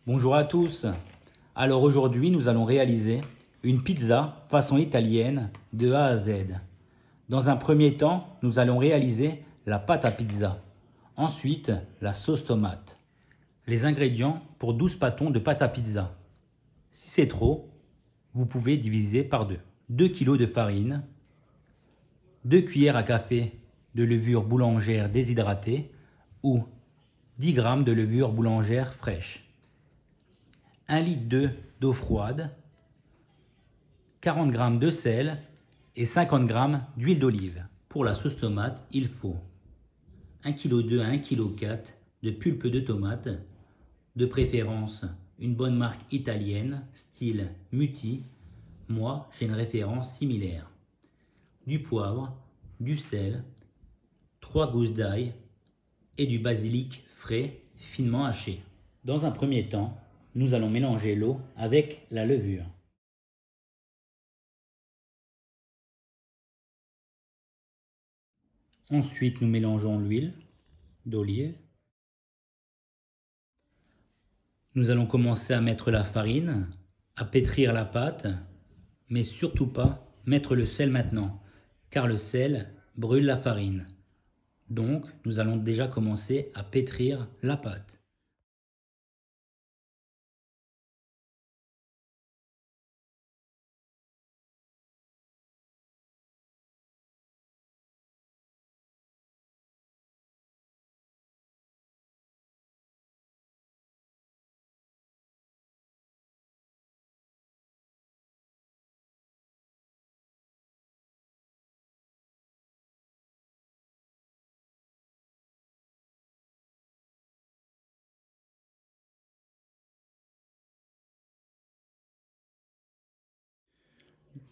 Bonjour à tous. Alors aujourd'hui, nous allons réaliser une pizza façon italienne de A à Z. Dans un premier temps, nous allons réaliser la pâte à pizza. Ensuite, la sauce tomate. Les ingrédients pour 12 pâtons de pâte à pizza. Si c'est trop, vous pouvez diviser par deux. 2 kg de farine, 2 cuillères à café de levure boulangère déshydratée ou 10 g de levure boulangère fraîche. 1 litre d'eau froide, 40 g de sel et 50 g d'huile d'olive. Pour la sauce tomate, il faut 1,2 kg à 1,4 kg de pulpe de tomate, de préférence une bonne marque italienne, style Mutti. Moi, j'ai une référence similaire. Du poivre, du sel, 3 gousses d'ail et du basilic frais finement haché. Dans un premier temps, nous allons mélanger l'eau avec la levure. Ensuite, nous mélangeons l'huile d'olive. Nous allons commencer à mettre la farine, à pétrir la pâte, mais surtout pas mettre le sel maintenant, car le sel brûle la farine. Donc, nous allons déjà commencer à pétrir la pâte.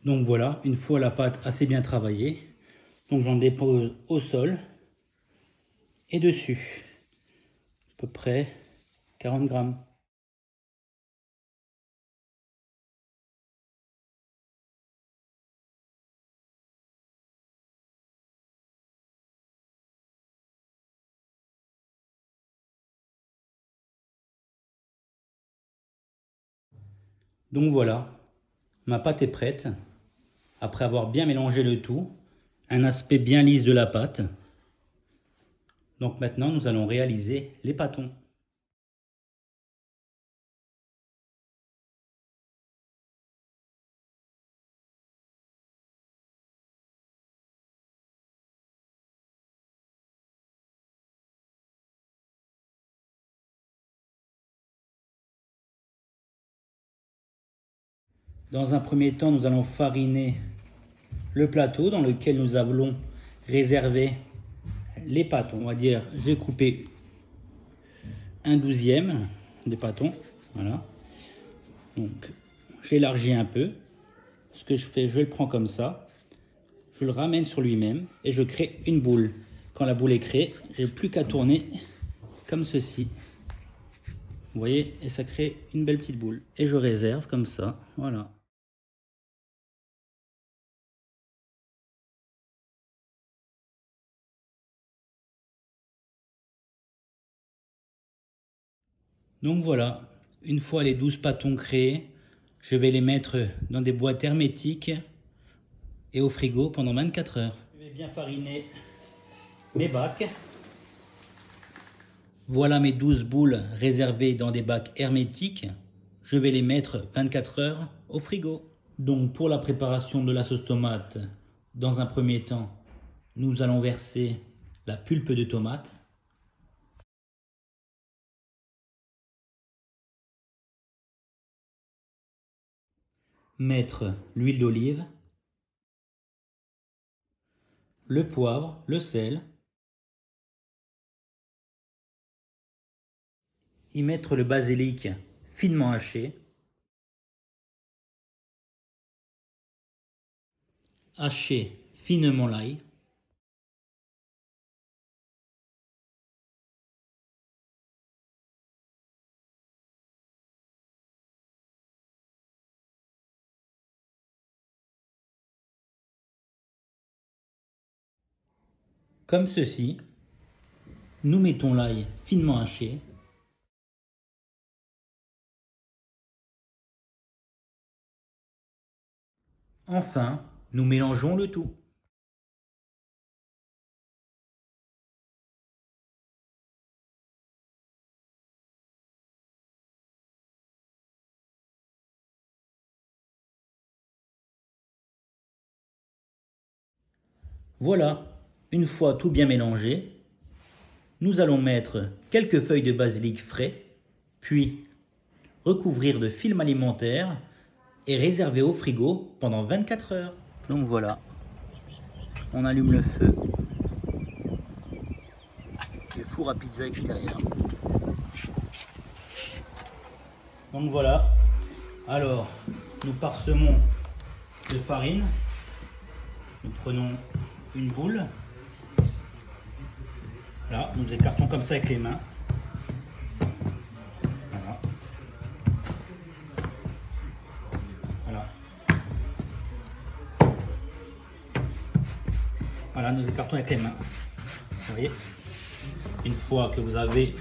Donc voilà, une fois la pâte assez bien travaillée, donc j'en dépose au sol et dessus, à peu près 40 grammes. Donc voilà, ma pâte est prête. Après avoir bien mélangé le tout, un aspect bien lisse de la pâte. Donc maintenant, nous allons réaliser les pâtons. Dans un premier temps, nous allons fariner le plateau dans lequel nous allons réserver les pâtons. On va dire, j'ai coupé 1/12 des pâtons. Voilà. Donc, j'élargis un peu. Ce que je fais, je le prends comme ça. Je le ramène sur lui-même et je crée une boule. Quand la boule est créée, j'ai plus qu'à tourner comme ceci. Vous voyez, et ça crée une belle petite boule. Et je réserve comme ça, voilà. Donc voilà, une fois les 12 pâtons créés, je vais les mettre dans des boîtes hermétiques et au frigo pendant 24 heures. Je vais bien fariner mes bacs. Voilà mes 12 boules réservées dans des bacs hermétiques. Je vais les mettre 24 heures au frigo. Donc pour la préparation de la sauce tomate, dans un premier temps, nous allons verser la pulpe de tomate. Mettre l'huile d'olive, le poivre, le sel. Y mettre le basilic finement haché. Hacher finement l'ail. Comme ceci. Nous mettons l'ail finement haché. Enfin, nous mélangeons le tout. Voilà, une fois tout bien mélangé, nous allons mettre quelques feuilles de basilic frais, puis recouvrir de film alimentaire et réserver au frigo pendant 24 heures. Donc voilà, on allume le feu du four à pizza extérieur. Donc voilà, alors nous parsemons de farine, nous prenons une boule, là, nous écartons comme ça avec les mains. Voilà. Voilà. Voilà, nous écartons avec les mains. Vous voyez? Une fois que vous avez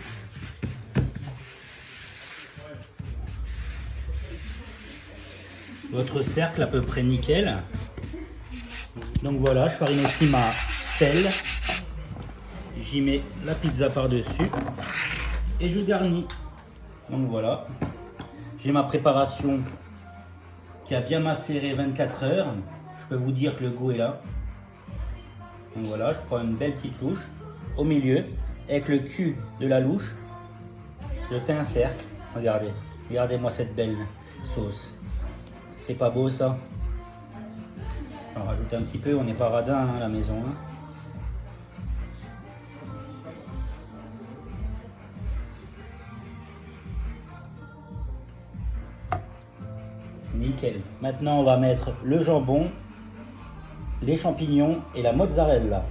votre cercle à peu près nickel, donc voilà, je farine aussi ma pelle, j'y mets la pizza par dessus et je garnis. Donc voilà, j'ai ma préparation qui a bien macéré 24 heures, je peux vous dire que le goût est là. Donc voilà, je prends une belle petite louche au milieu, avec le cul de la louche, je fais un cercle, regardez, regardez-moi cette belle sauce. C'est pas beau ça? On rajoute un petit peu, on n'est pas radin hein, à la maison. Hein. Nickel. Maintenant on va mettre le jambon, les champignons et la mozzarella.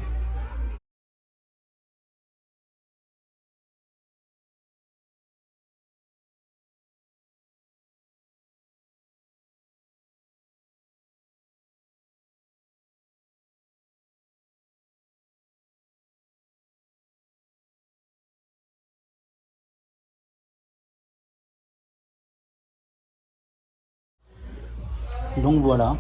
Donc voilà,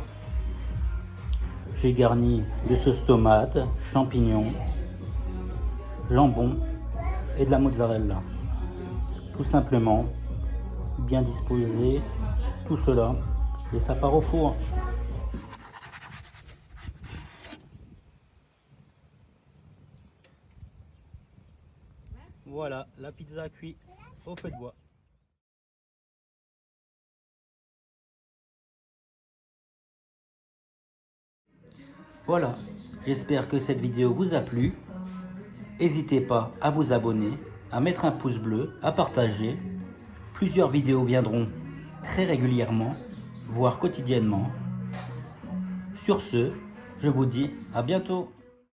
j'ai garni de sauce tomate, champignons, jambon et de la mozzarella. Tout simplement, bien disposé, tout cela, et ça part au four. Voilà, la pizza cuite au feu de bois. Voilà, j'espère que cette vidéo vous a plu. N'hésitez pas à vous abonner, à mettre un pouce bleu, à partager. Plusieurs vidéos viendront très régulièrement, voire quotidiennement. Sur ce, je vous dis à bientôt.